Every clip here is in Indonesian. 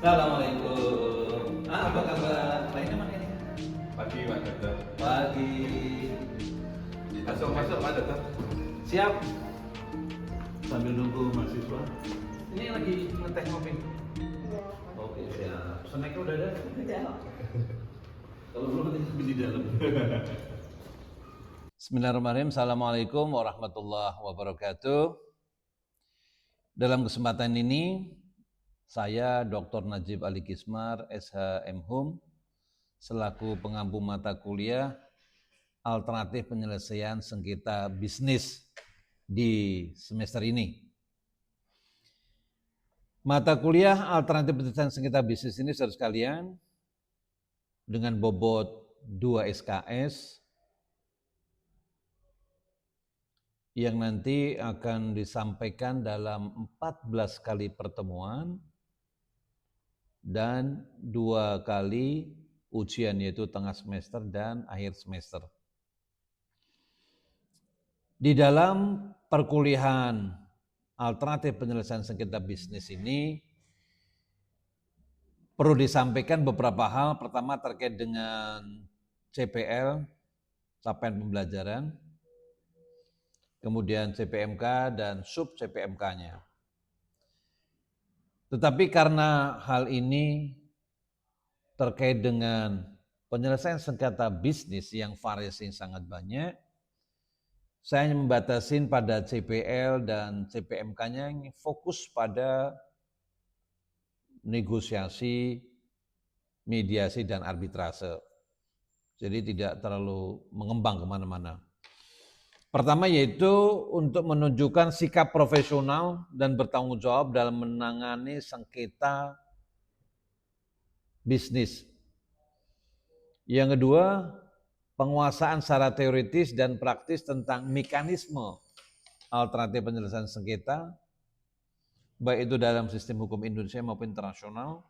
Assalamualaikum. Apa kabar? Lainnya mana ini? Pagi Pak Dokter. Pagi. Masuk Pak Dokter. Siap. Sambil nunggu mahasiswa. Ini lagi ngeteh ngopi. Iya. Oke, siap. Snacknya udah ada? Udah. Kalau belum nanti di dalam. Bismillahirrahmanirrahim. Assalamualaikum warahmatullahi wabarakatuh. Dalam kesempatan ini, saya Dr. Najib Ali Kismar, SHM Hum, selaku pengampu mata kuliah alternatif penyelesaian sengketa bisnis di semester ini. Mata kuliah alternatif penyelesaian sengketa bisnis ini, saudara sekalian, dengan bobot 2 SKS yang nanti akan disampaikan dalam 14 kali pertemuan dan 2 kali ujian, yaitu tengah semester dan akhir semester. Di dalam perkuliahan alternatif penyelesaian sengketa bisnis ini perlu disampaikan beberapa hal. Pertama terkait dengan CPL, capaian pembelajaran, kemudian CPMK dan sub CPMK-nya. Tetapi karena hal ini terkait dengan penyelesaian sengketa bisnis yang variasinya sangat banyak, saya hanya membatasin pada CPL dan CPMK-nya yang fokus pada negosiasi, mediasi, dan arbitrase. Jadi tidak terlalu mengembang kemana-mana. Pertama yaitu untuk menunjukkan sikap profesional dan bertanggung jawab dalam menangani sengketa bisnis. Yang kedua, penguasaan secara teoritis dan praktis tentang mekanisme alternatif penyelesaian sengketa, baik itu dalam sistem hukum Indonesia maupun internasional.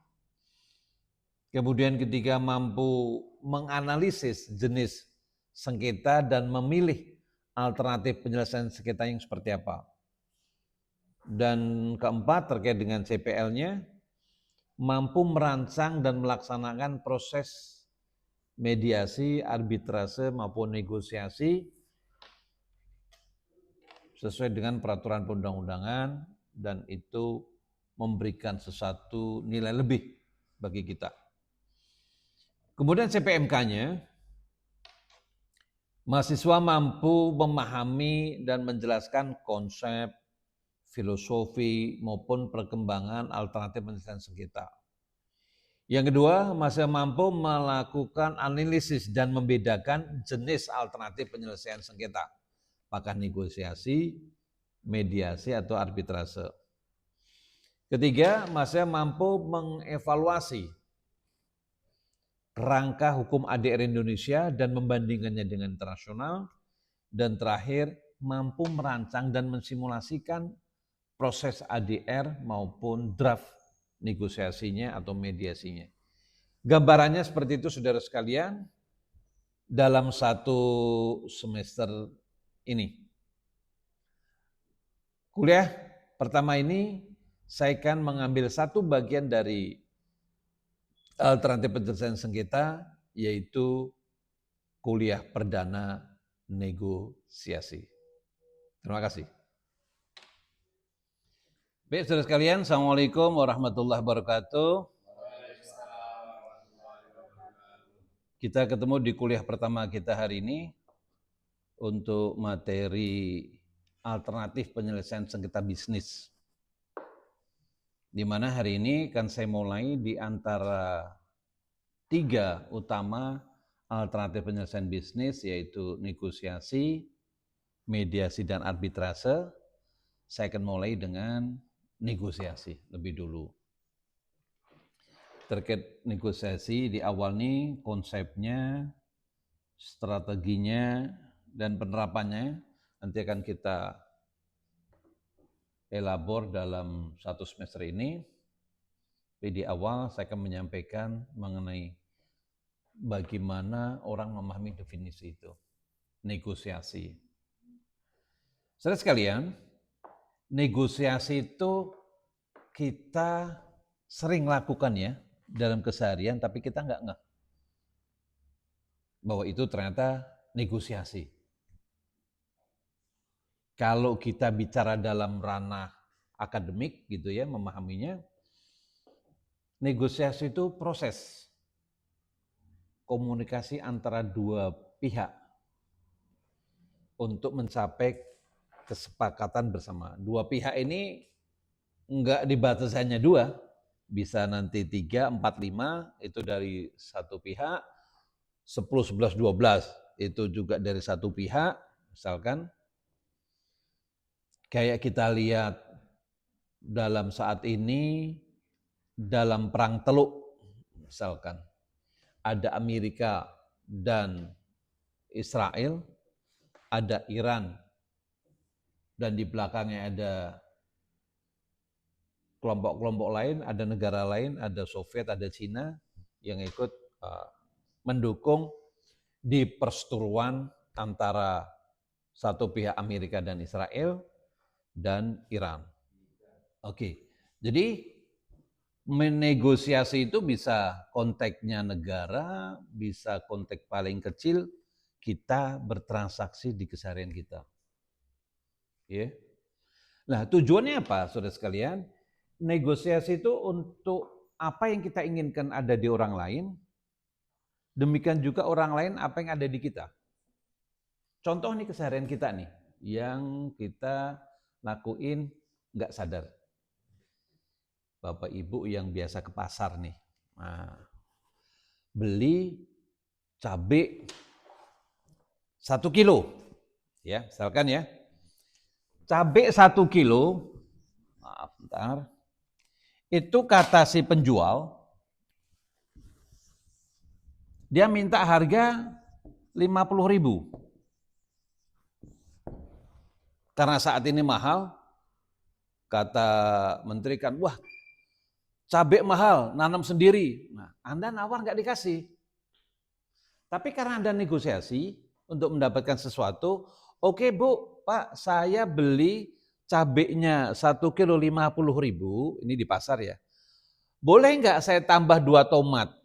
Kemudian ketiga, mampu menganalisis jenis sengketa dan memilih alternatif penyelesaian sengketa yang seperti apa. Dan keempat, terkait dengan CPL-nya, mampu merancang dan melaksanakan proses mediasi, arbitrase maupun negosiasi sesuai dengan peraturan perundang-undangan, dan itu memberikan sesuatu nilai lebih bagi kita. Kemudian CPMK-nya, mahasiswa mampu memahami dan menjelaskan konsep, filosofi maupun perkembangan alternatif penyelesaian sengketa. Yang kedua, mahasiswa mampu melakukan analisis dan membedakan jenis alternatif penyelesaian sengketa, apakah negosiasi, mediasi, atau arbitrase. Ketiga, mahasiswa mampu mengevaluasi kerangka hukum ADR Indonesia dan membandingkannya dengan internasional. Dan terakhir, mampu merancang dan mensimulasikan proses ADR maupun draft negosiasinya atau mediasinya. Gambarannya seperti itu, saudara sekalian, dalam satu semester ini. Kuliah pertama ini saya akan mengambil satu bagian dari alternatif penyelesaian sengketa, yaitu kuliah perdana negosiasi. Terima kasih. Baik, saudara sekalian, Assalamualaikum warahmatullahi wabarakatuh. Kita ketemu di kuliah pertama kita hari ini untuk materi alternatif penyelesaian sengketa bisnis. Di mana hari ini kan saya mulai di antara 3 utama alternatif penyelesaian bisnis, yaitu negosiasi, mediasi, dan arbitrase. Saya akan mulai dengan negosiasi lebih dulu. Terkait negosiasi, di awal nih konsepnya, strateginya, dan penerapannya nanti akan kita elabor dalam satu semester ini. Tapi di awal saya akan menyampaikan mengenai bagaimana orang memahami definisi itu, negosiasi. Saudara sekalian, negosiasi itu kita sering lakukannya dalam keseharian, tapi kita nggak ngeh bahwa itu ternyata negosiasi. Kalau kita bicara dalam ranah akademik gitu ya, memahaminya, negosiasi itu proses komunikasi antara dua pihak untuk mencapai kesepakatan bersama. Dua pihak ini enggak dibatasi hanya dua, bisa nanti 3, 4, 5 itu dari satu pihak, 10, 11, 12 itu juga dari satu pihak, misalkan kayak kita lihat dalam saat ini dalam perang Teluk, misalkan ada Amerika dan Israel, ada Iran, dan di belakangnya ada kelompok-kelompok lain, ada negara lain, ada Soviet, ada Cina yang ikut mendukung di perseteruan antara satu pihak Amerika dan Israel dan Iran. Oke, jadi menegosiasi itu bisa konteksnya negara, bisa konteks paling kecil kita bertransaksi di keseharian kita. Ya. Nah, tujuannya apa, saudara sekalian? Negosiasi itu untuk apa yang kita inginkan ada di orang lain, demikian juga orang lain apa yang ada di kita. Contoh nih keseharian kita nih, yang kita lakuin nggak sadar. Bapak Ibu yang biasa ke pasar nih, beli cabai 1 kilo, ya misalkan ya, cabai 1 kilo, maaf bentar, itu kata si penjual, dia minta harga 50.000. Karena saat ini mahal, kata menteri kan, wah cabai mahal, nanam sendiri. Nah, Anda nawar nggak dikasih. Tapi karena Anda negosiasi untuk mendapatkan sesuatu, oke Bu, Pak, saya beli cabainya 1 kilo 50.000, ini di pasar ya. Boleh nggak saya tambah 2 tomat?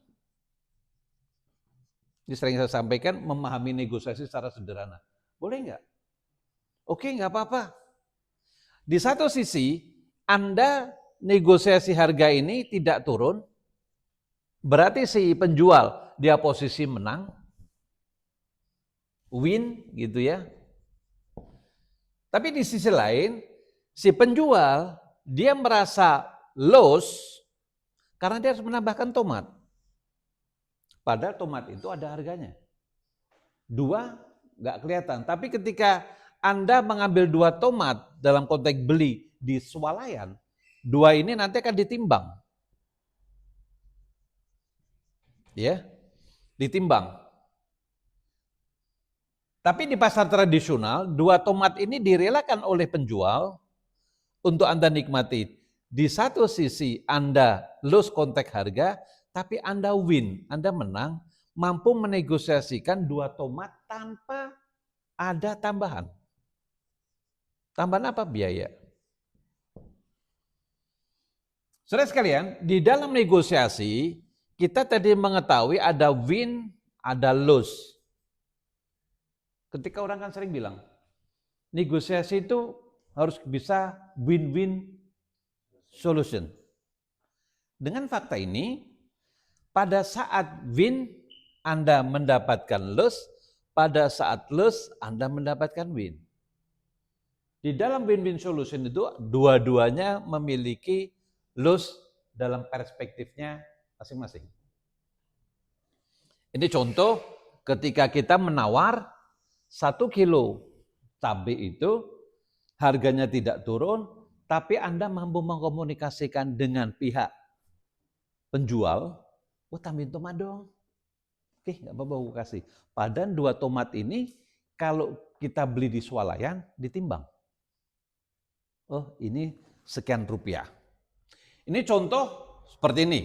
Ini sering saya sampaikan, memahami negosiasi secara sederhana. Boleh nggak? Oke, nggak apa-apa. Di satu sisi, Anda negosiasi harga ini tidak turun, berarti si penjual dia posisi menang, win gitu ya. Tapi di sisi lain, si penjual dia merasa loss karena dia harus menambahkan tomat. Padahal tomat itu ada harganya. 2 nggak kelihatan, tapi ketika Anda mengambil 2 tomat dalam konteks beli di swalayan, 2 ini nanti akan ditimbang. Ya, ditimbang. Tapi di pasar tradisional, 2 tomat ini direlakan oleh penjual untuk Anda nikmati. Di satu sisi Anda lose konteks harga, tapi Anda win, Anda menang, mampu menegosiasikan 2 tomat tanpa ada tambahan. Tambahan apa? Biaya. Saudara sekalian, di dalam negosiasi, kita tadi mengetahui ada win, ada lose. Ketika orang kan sering bilang, negosiasi itu harus bisa win-win solution. Dengan fakta ini, pada saat win, Anda mendapatkan loss, pada saat loss, Anda mendapatkan win. Di dalam win-win solution itu, dua-duanya memiliki loss dalam perspektifnya masing-masing. Ini contoh ketika kita menawar 1 kilo cabai itu, harganya tidak turun, tapi Anda mampu mengkomunikasikan dengan pihak penjual, tambahin tomat dong. Oke, nggak apa-apa aku kasih. Padahal 2 tomat ini kalau kita beli di swalayan ditimbang. Oh, ini sekian rupiah. Ini contoh seperti ini.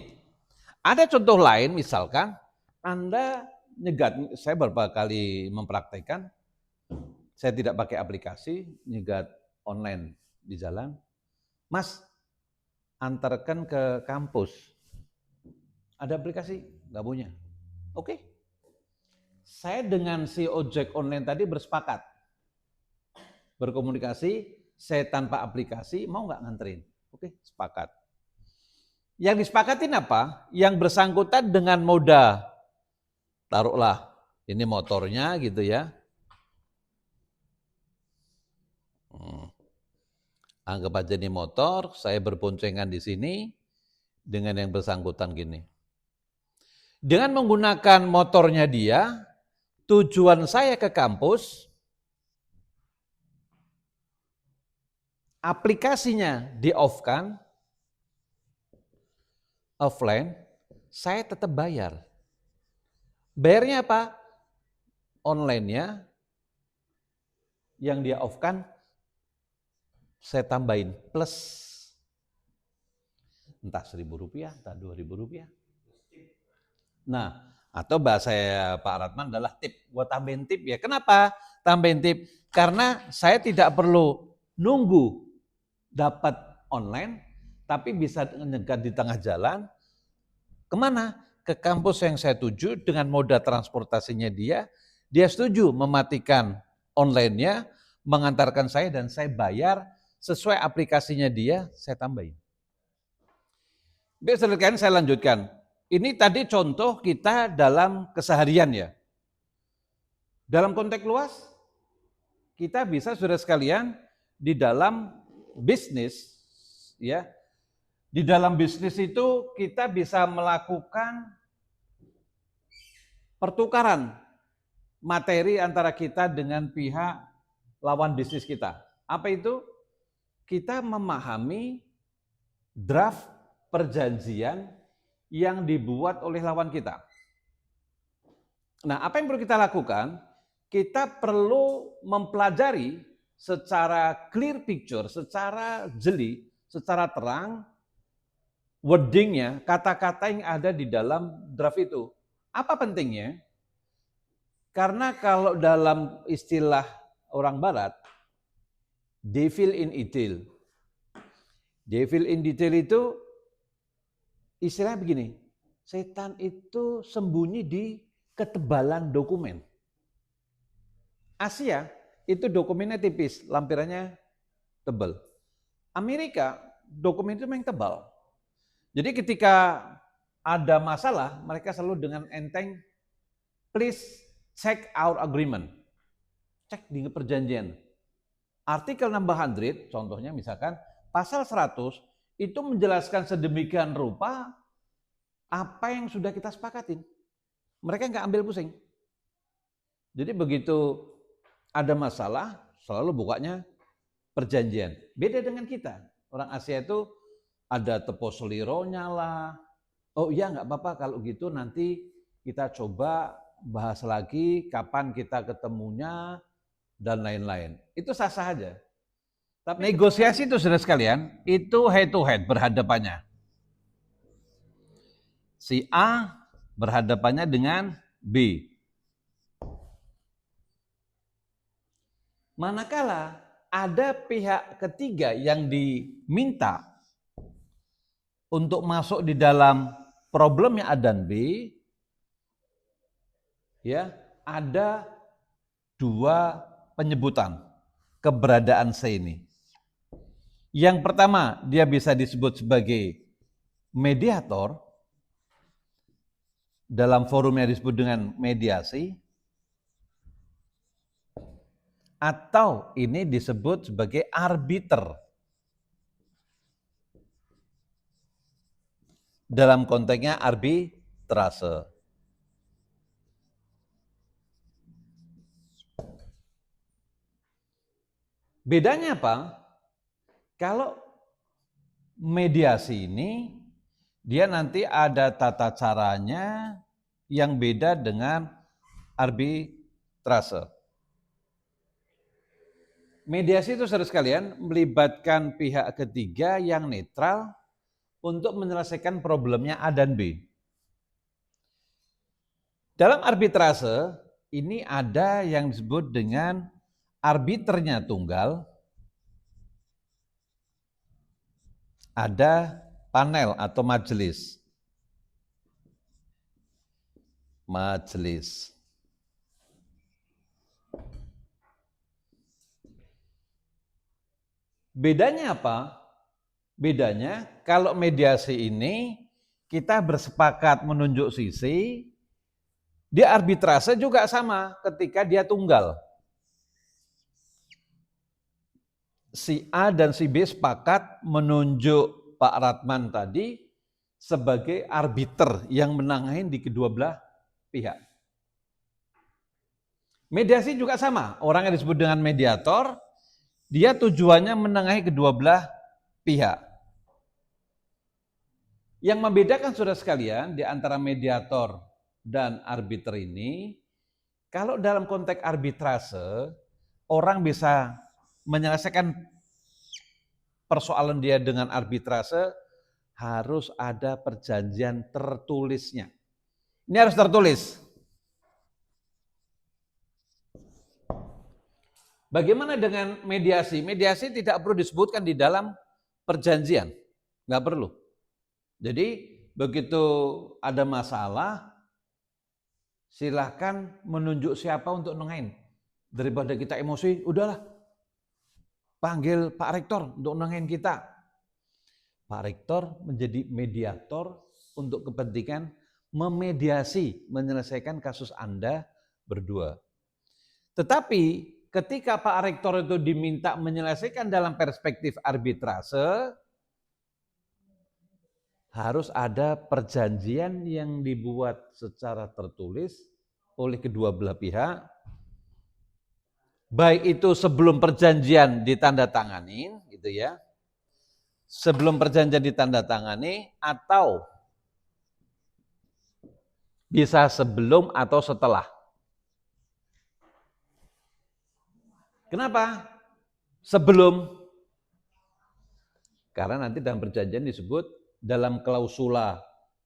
Ada contoh lain misalkan Anda nyegat, saya beberapa kali mempraktekkan, saya tidak pakai aplikasi, nyegat online di jalan. Mas, antarkan ke kampus. Ada aplikasi? Nggak punya. Oke. Saya dengan si ojek online tadi bersepakat. Berkomunikasi, saya tanpa aplikasi, mau nggak nganterin? Oke, sepakat. Yang disepakatin apa? Yang bersangkutan dengan moda, taruhlah ini motornya gitu ya. Anggap aja ini motor, saya berboncengan di sini dengan yang bersangkutan gini. Dengan menggunakan motornya dia, tujuan saya ke kampus, aplikasinya di-off-kan, offline, saya tetap bayar. Bayarnya apa? Online-nya yang dia off-kan, saya tambahin plus entah Rp1.000, entah Rp2.000. Nah, atau bahasa Pak Ratman adalah tip. Gua tambahin tip ya. Kenapa tambahin tip? Karena saya tidak perlu nunggu dapat online, tapi bisa nyegat di tengah jalan. Kemana? Ke kampus yang saya tuju dengan moda transportasinya dia setuju mematikan online-nya, mengantarkan saya dan saya bayar sesuai aplikasinya dia, saya tambahin. Biar saya lanjutkan. Ini tadi contoh kita dalam keseharian ya. Dalam konteks luas, kita bisa saudara sekalian di dalam bisnis ya. Di dalam bisnis itu kita bisa melakukan pertukaran materi antara kita dengan pihak lawan bisnis kita. Apa itu? Kita memahami draft perjanjian yang dibuat oleh lawan kita. Nah, apa yang perlu kita lakukan? Kita perlu mempelajari secara clear picture, secara jeli, secara terang, wordingnya, kata-kata yang ada di dalam draft itu. Apa pentingnya? Karena kalau dalam istilah orang barat, devil in detail. Devil in detail itu istilahnya begini, setan itu sembunyi di ketebalan dokumen. Asia itu dokumennya tipis, lampirannya tebal. Amerika dokumen itu memang tebal. Jadi ketika ada masalah, mereka selalu dengan enteng, please check our agreement. Cek di perjanjian. Artikel number 100, contohnya misalkan pasal 100 itu menjelaskan sedemikian rupa apa yang sudah kita sepakatin. Mereka nggak ambil pusing. Jadi begitu ada masalah, selalu bukanya perjanjian. Beda dengan kita. Orang Asia itu ada teposelironya lah. Oh iya nggak apa-apa kalau gitu nanti kita coba bahas lagi kapan kita ketemunya dan lain-lain. Itu sah-sah aja. Tapi negosiasi itu saudara sekalian, itu head to head berhadapannya. Si A berhadapannya dengan B. Manakala ada pihak ketiga yang diminta untuk masuk di dalam problemnya A dan B, ya, ada dua penyebutan keberadaan C ini. Yang pertama, dia bisa disebut sebagai mediator, dalam forum yang disebut dengan mediasi, atau ini disebut sebagai arbiter. Dalam konteksnya arbitrase. Bedanya apa? Kalau mediasi ini, dia nanti ada tata caranya yang beda dengan arbitrase. Mediasi itu saudara sekalian melibatkan pihak ketiga yang netral untuk menyelesaikan problemnya A dan B. Dalam arbitrase ini ada yang disebut dengan arbiternya tunggal, ada panel atau majelis. Majelis. Bedanya apa? Bedanya kalau mediasi ini kita bersepakat menunjuk sisi, dia arbitrase juga sama ketika dia tunggal. Si A dan si B sepakat menunjuk Pak Ratman tadi sebagai arbiter yang menangahin di kedua belah pihak. Mediasi juga sama, orang yang disebut dengan mediator, dia tujuannya menengahi kedua belah pihak. Yang membedakan saudara sekalian di antara mediator dan arbiter ini, kalau dalam konteks arbitrase, orang bisa menyelesaikan persoalan dia dengan arbitrase, harus ada perjanjian tertulisnya. Ini harus tertulis. Bagaimana dengan mediasi? Mediasi tidak perlu disebutkan di dalam perjanjian, nggak perlu. Jadi begitu ada masalah, silahkan menunjuk siapa untuk nengahin. Daripada kita emosi, udahlah panggil Pak Rektor untuk nengahin kita. Pak Rektor menjadi mediator untuk kepentingan memediasi, menyelesaikan kasus Anda berdua. Tetapi ketika Pak Rektor itu diminta menyelesaikan dalam perspektif arbitrase, harus ada perjanjian yang dibuat secara tertulis oleh kedua belah pihak, baik itu sebelum perjanjian ditandatangani, gitu ya, sebelum perjanjian ditandatangani atau bisa sebelum atau setelah. Kenapa? Sebelum. Karena nanti dalam perjanjian disebut dalam klausula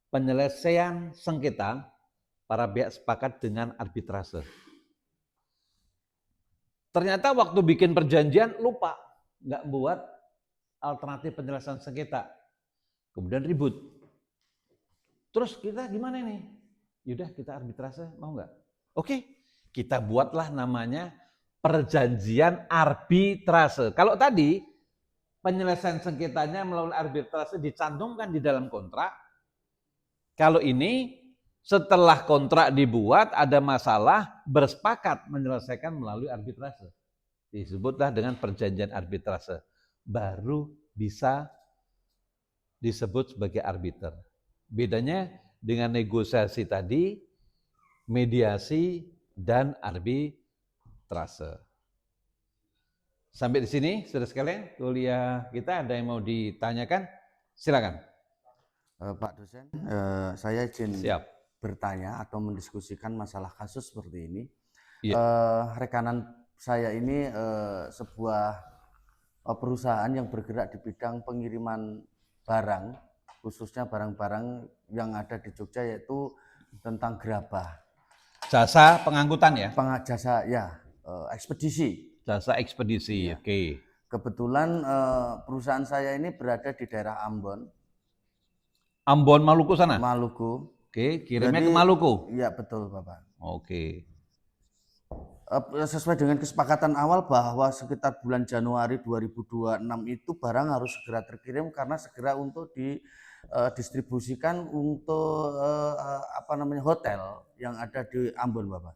penyelesaian sengketa, para pihak sepakat dengan arbitrase. Ternyata waktu bikin perjanjian lupa, nggak buat alternatif penyelesaian sengketa. Kemudian ribut. Terus kita gimana nih? Yaudah kita arbitrase, mau nggak? Oke, kita buatlah namanya perjanjian arbitrase. Kalau tadi penyelesaian sengketanya melalui arbitrase dicantumkan di dalam kontrak. Kalau ini setelah kontrak dibuat ada masalah, bersepakat menyelesaikan melalui arbitrase. Disebutlah dengan perjanjian arbitrase. Baru bisa disebut sebagai arbiter. Bedanya dengan negosiasi tadi, mediasi dan arbitrase. Sampai di sini, saudara sekalian, kuliah kita ada yang mau ditanyakan? Silakan. Pak dosen, saya izin bertanya atau mendiskusikan masalah kasus seperti ini. Rekanan saya ini sebuah perusahaan yang bergerak di bidang pengiriman barang, khususnya barang-barang yang ada di Jogja, yaitu tentang gerabah. Jasa pengangkutan ya? Jasa ya, ekspedisi. Jasa ekspedisi, ya. Oke. Kebetulan perusahaan saya ini berada di daerah Ambon. Ambon, Maluku sana? Maluku. Oke, kirimnya ke Maluku? Iya, betul Bapak. Oke. Sesuai dengan kesepakatan awal bahwa sekitar bulan Januari 2026 itu barang harus segera terkirim karena segera untuk didistribusikan untuk hotel yang ada di Ambon, Bapak.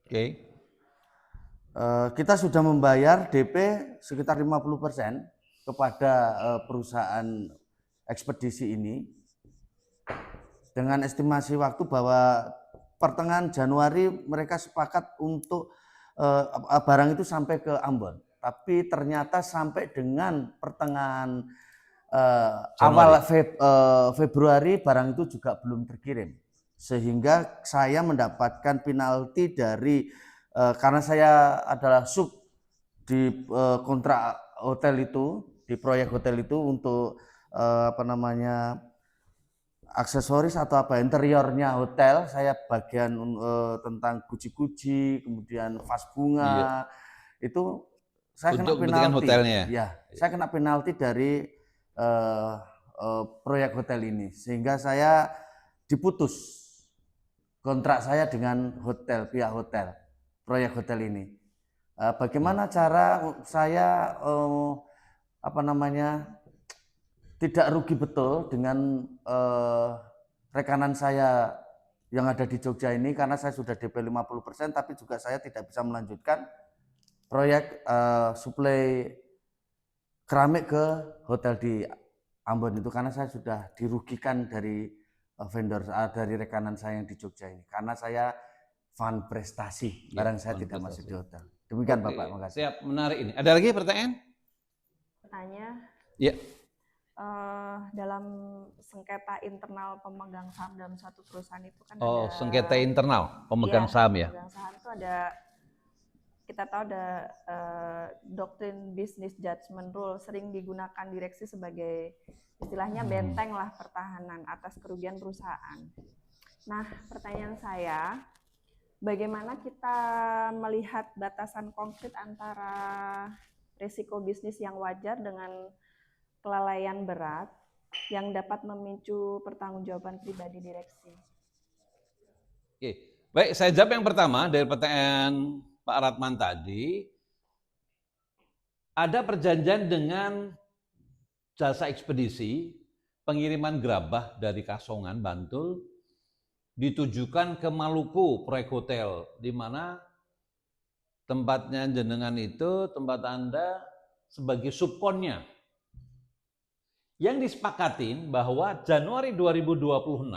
Oke. Kita sudah membayar DP sekitar 50% kepada perusahaan ekspedisi ini dengan estimasi waktu bahwa pertengahan Januari mereka sepakat untuk barang itu sampai ke Ambon. Tapi ternyata sampai dengan pertengahan awal Februari barang itu juga belum terkirim. Sehingga saya mendapatkan penalti dari karena saya adalah sub di kontrak hotel itu, di proyek hotel itu untuk aksesoris atau interiornya hotel, saya bagian tentang guci-guci, kemudian vas bunga, itu saya kena penalti. Hotelnya. Ya, saya kena penalti dari proyek hotel ini, sehingga saya diputus kontrak saya dengan hotel, pihak hotel, proyek hotel ini. Bagaimana cara saya tidak rugi betul dengan rekanan saya yang ada di Jogja ini, karena saya sudah DP 50%, tapi juga saya tidak bisa melanjutkan proyek suplai keramik ke hotel di Ambon itu, karena saya sudah dirugikan dari vendor dari rekanan saya yang di Jogja ini, karena saya fund prestasi, barang saya tidak masuk di hotel. Demikian Bapak, makasih. Siap, menarik ini. Ada lagi pertanyaan? Tanya, Ya. dalam sengketa internal pemegang saham dalam suatu perusahaan itu kan Oh, ada sengketa internal pemegang saham ya. pemegang saham itu ada, kita tahu ada doktrin business judgment rule, sering digunakan direksi sebagai istilahnya benteng lah pertahanan atas kerugian perusahaan. Nah, pertanyaan saya, bagaimana kita melihat batasan konkret antara risiko bisnis yang wajar dengan kelalaian berat yang dapat memicu pertanggungjawaban pribadi direksi? Oke, baik, saya jawab yang pertama dari pertanyaan Pak Ratman tadi. Ada perjanjian dengan jasa ekspedisi, pengiriman gerabah dari Kasongan, Bantul, ditujukan ke Maluku, proyek hotel, di mana tempatnya jenengan itu, tempat Anda sebagai subkonnya. Yang disepakatin bahwa Januari 2026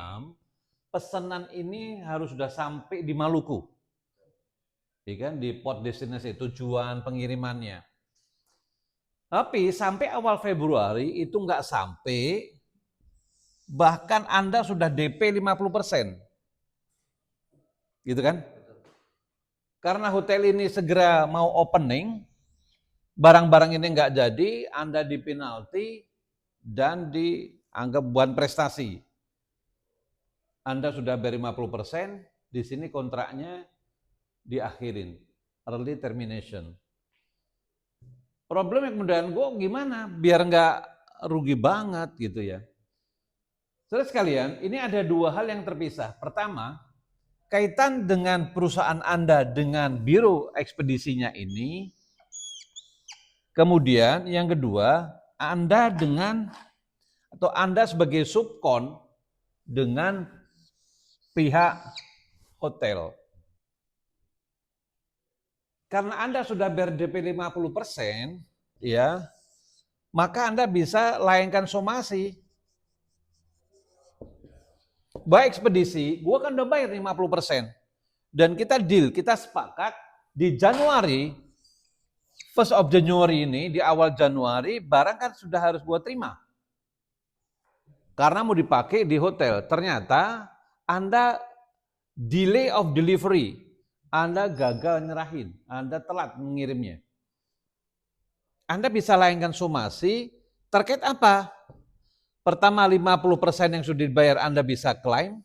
pesanan ini harus sudah sampai di Maluku. Ya kan, di port destinasi tujuan pengirimannya. Tapi sampai awal Februari itu nggak sampai, bahkan Anda sudah DP 50%. Gitu kan? Karena hotel ini segera mau opening, barang-barang ini nggak jadi, Anda dipenalti dan dianggap bukan prestasi. Anda sudah bayar 50%, di sini kontraknya diakhirin, early termination. Problemnya kemudian gue gimana biar nggak rugi banget gitu ya. Saudara sekalian, ini ada dua hal yang terpisah. Pertama, kaitan dengan perusahaan Anda dengan biro ekspedisinya ini. Kemudian yang kedua, Anda sebagai subkon dengan pihak hotel. Karena Anda sudah bayar DP 50%, ya, maka Anda bisa layangkan somasi. Baik ekspedisi, gua kan udah bayar 50%. Dan kita deal, kita sepakat di Januari, 1st of January ini, di awal Januari, barang kan sudah harus gua terima. Karena mau dipakai di hotel. Ternyata Anda delay of delivery. Anda gagal nyerahin, Anda telat mengirimnya. Anda bisa layangkan somasi terkait apa? Pertama, 50% yang sudah dibayar Anda bisa klaim.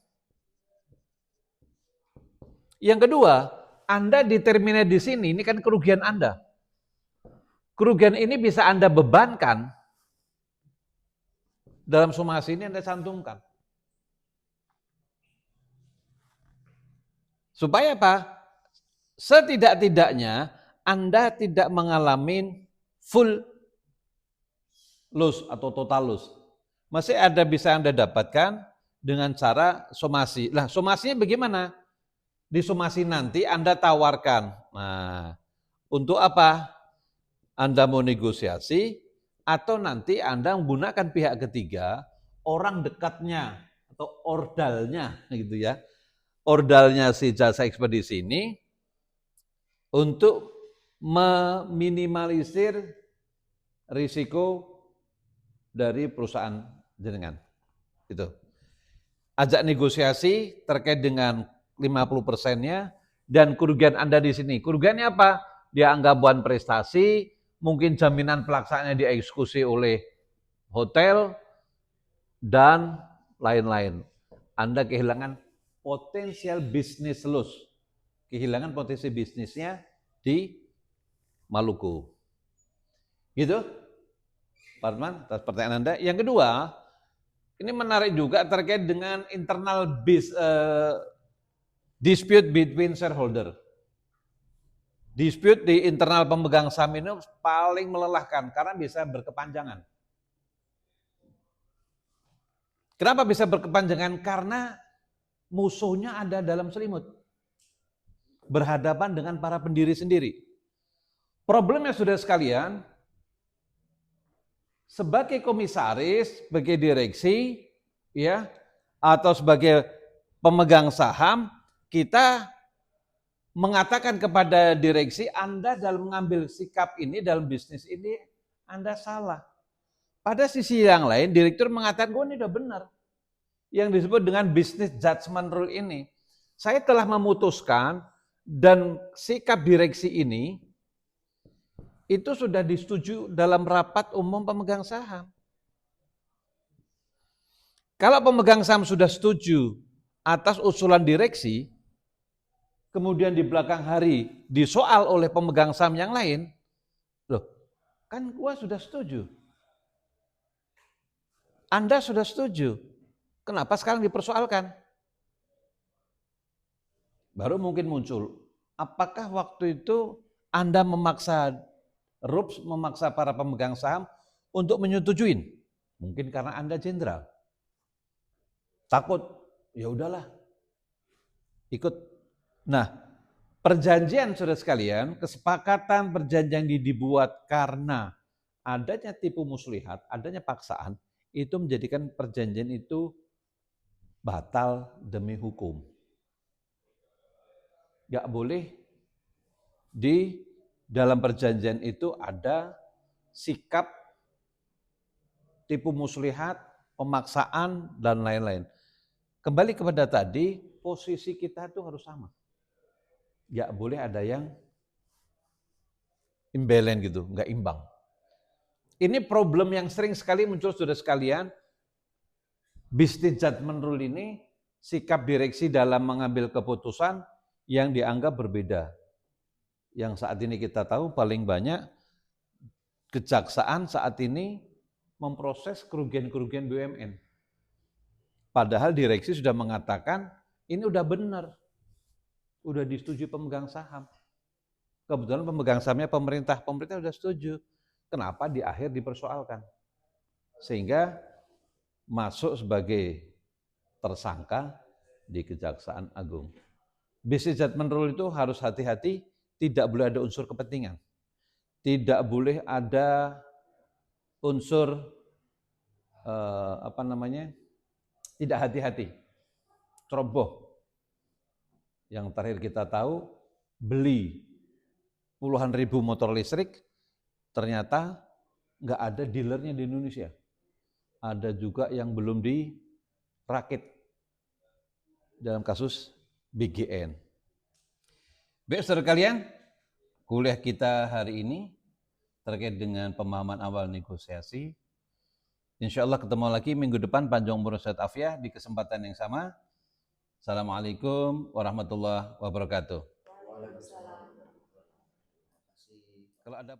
Yang kedua, Anda determine di sini, ini kan kerugian Anda. Kerugian ini bisa Anda bebankan, dalam somasi ini Anda cantumkan. Supaya apa? Setidak-tidaknya Anda tidak mengalami full loss atau total loss. Masih ada bisa Anda dapatkan dengan cara somasi. Nah, somasinya bagaimana? Di somasi nanti Anda tawarkan. Nah, untuk apa? Anda mau negosiasi atau nanti Anda menggunakan pihak ketiga, orang dekatnya atau ordalnya gitu ya. Ordalnya si jasa ekspedisi ini untuk meminimalisir risiko dari perusahaan jenengan. Gitu. Ajak negosiasi terkait dengan 50%-nya dan kerugian Anda di sini. Kerugiannya apa? Dia anggapan prestasi, mungkin jaminan pelaksanaannya dieksekusi oleh hotel dan lain-lain. Anda kehilangan potensial bisnis loss. Kehilangan potensi bisnisnya di Maluku. Gitu? Pak Arman, atas pertanyaan Anda. Yang kedua, ini menarik juga terkait dengan internal dispute between shareholder. Dispute di internal pemegang saham ini paling melelahkan karena bisa berkepanjangan. Kenapa bisa berkepanjangan? Karena musuhnya ada dalam selimut. Berhadapan dengan para pendiri sendiri. Problemnya sudah sekalian, sebagai komisaris, sebagai direksi, ya, atau sebagai pemegang saham, kita mengatakan kepada direksi, Anda dalam mengambil sikap ini, dalam bisnis ini, Anda salah. Pada sisi yang lain, direktur mengatakan, ini udah benar. Yang disebut dengan business judgment rule ini. Saya telah memutuskan, dan sikap direksi ini, itu sudah disetujui dalam rapat umum pemegang saham. Kalau pemegang saham sudah setuju atas usulan direksi, kemudian di belakang hari disoal oleh pemegang saham yang lain, loh, kan gua sudah setuju. Anda sudah setuju. Kenapa sekarang dipersoalkan? Baru mungkin muncul, apakah waktu itu Anda memaksa RUPS, memaksa para pemegang saham untuk menyetujuin? Mungkin karena Anda jenderal. Takut, ya udahlah, ikut. Nah, perjanjian saudara sekalian, kesepakatan perjanjian yang dibuat karena adanya tipu muslihat, adanya paksaan, itu menjadikan perjanjian itu batal demi hukum. Gak boleh di dalam perjanjian itu ada sikap tipu muslihat, pemaksaan, dan lain-lain. Kembali kepada tadi, posisi kita itu harus sama. Gak boleh ada yang imbalance gitu, gak imbang. Ini problem yang sering sekali muncul saudara sekalian. Business judgment rule ini, sikap direksi dalam mengambil keputusan yang dianggap berbeda. Yang saat ini kita tahu paling banyak kejaksaan saat ini memproses kerugian-kerugian BUMN. Padahal direksi sudah mengatakan ini udah benar, udah disetujui pemegang saham. Kebetulan pemegang sahamnya pemerintah sudah setuju. Kenapa di akhir dipersoalkan? Sehingga masuk sebagai tersangka di Kejaksaan Agung. Business judgment rule itu harus hati-hati, tidak boleh ada unsur kepentingan. Tidak boleh ada unsur tidak hati-hati, ceroboh. Yang terakhir kita tahu, beli puluhan ribu motor listrik, ternyata nggak ada dealernya di Indonesia. Ada juga yang belum dirakit dalam kasus BGN. Baik saudara kalian, kuliah kita hari ini terkait dengan pemahaman awal negosiasi. Insya Allah ketemu lagi minggu depan panjang umur sehat afiah di kesempatan yang sama. Assalamualaikum warahmatullahi wabarakatuh. Waalaikumsalam. Kalau ada